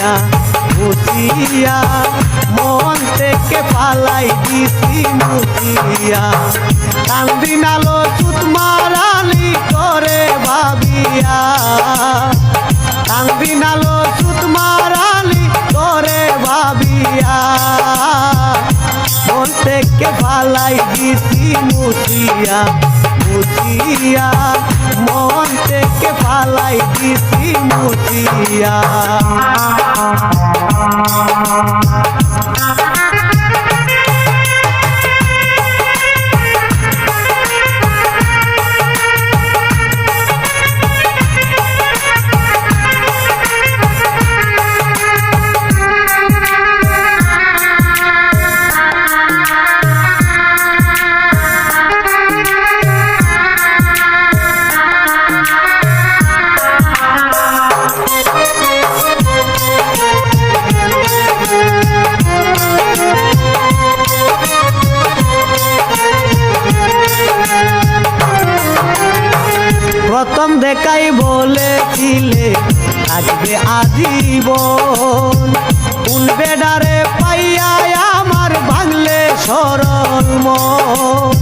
মুছিয়া মুছিয়া মন থেকে পালাই দিছি মুছিয়া কান্দি নালো চুত মারালি করে ভাবিয়া কান্দি নালো চুত মারালি করে ভাবিয়া মন থেকে পালাই দিছি মুছিয়া মুছিয়া মন থেকে পালাই দিছি মুছিয়া প্রথম দেখাই বলেছিলে থাকবে আজীবন কোন বেডারে পাইয়া আমার ভাঙলে সরল মন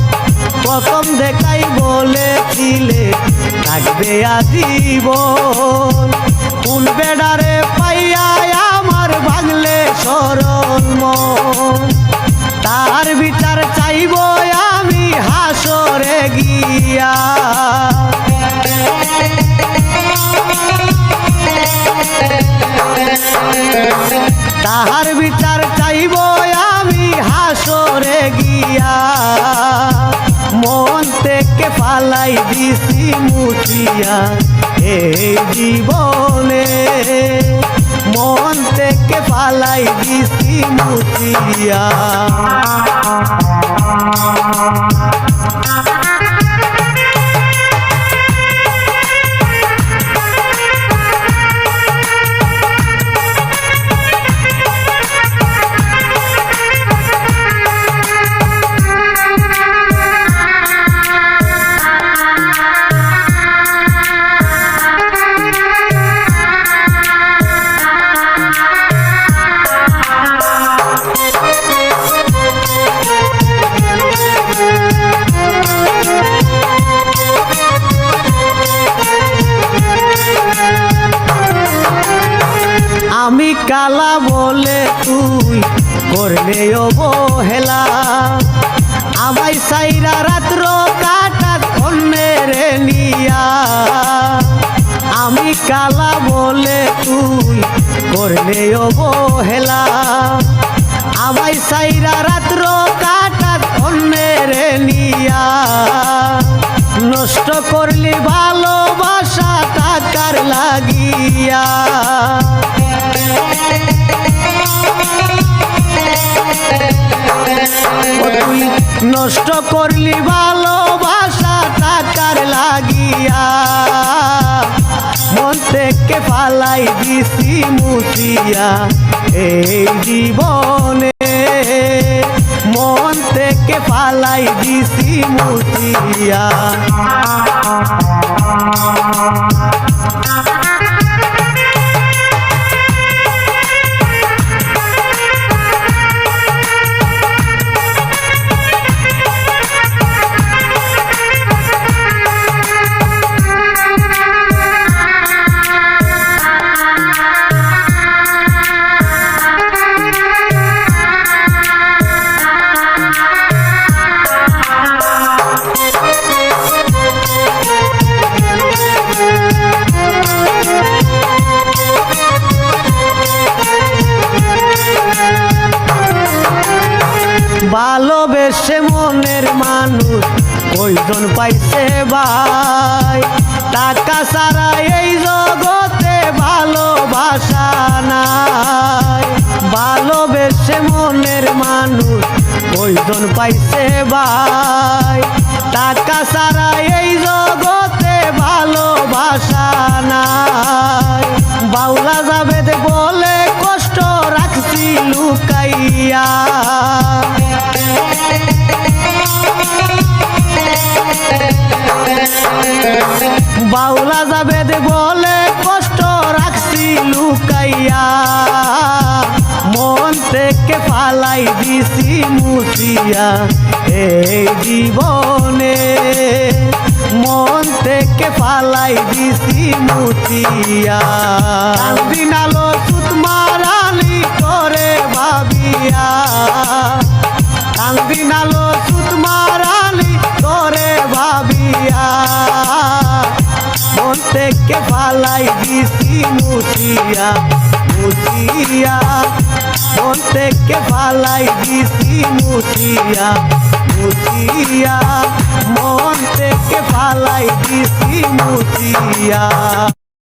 প্রথম দেখাই বলেছিলে থাকবে আজীবন কোন বেডারে পাইয়া আমার ভাঙলে সরল মন তার বিচার চাইব আমি হাসরে গিয়া তাহার বিচার চাইব আমি হাসরে গিয়া মন থেকে পালাই দিছি মুছিয়া এই জীবনে মন থেকে পালাই দিছি মুছিয়া আমি কালা বলে তুই করলে অবহেলা আমায় সাইরা রাত্র কাটা কন্যে নিয়া আমি কালা বলে তুই করলে অবহেলা আমায় সাইরা রাত্র কাটা কন্যে নিয়া নষ্ট করলি ভালোবাসা টাকার লাগিয়া তুই নষ্ট করলি ভালোবাসা টাকার লাগিয়া মন থেকে পালাই দিছি মুছিয়া এই জীবনে মন থেকে পালাই দিছি মুছিয়া ভালোবেসে মনের মানুষ কয়জন পাইছে ভাই টাকা ছাড়া এই জগতে ভালোবাসা নাই ভালোবেসে মনের মানুষ কয়জন পাইছে ভাই টাকা ছাড়া এই জগতে ভালোবাসা নাই বাউলা জাবেদ বলে কষ্ট রাখছি লুকাইয়া বাউলা জাবেদ বলে কষ্ট রাখছি লুকাইয়া ফালাই দিছি মুছিয়া এই জীবনে মন থেকে ফালাই দিছি মুছিয়া দিনালো সুত মারালি করে ভাবিয়া দিনালো সুত মারালি করে ভাবিয়া মন থেকে ফালাই দিছি মুছিয়া মুছিয়া মন থেকে ফালাই দিছি মুছিয়া মুছিয়া মন থেকে ফালাই দিছি মুছিয়া।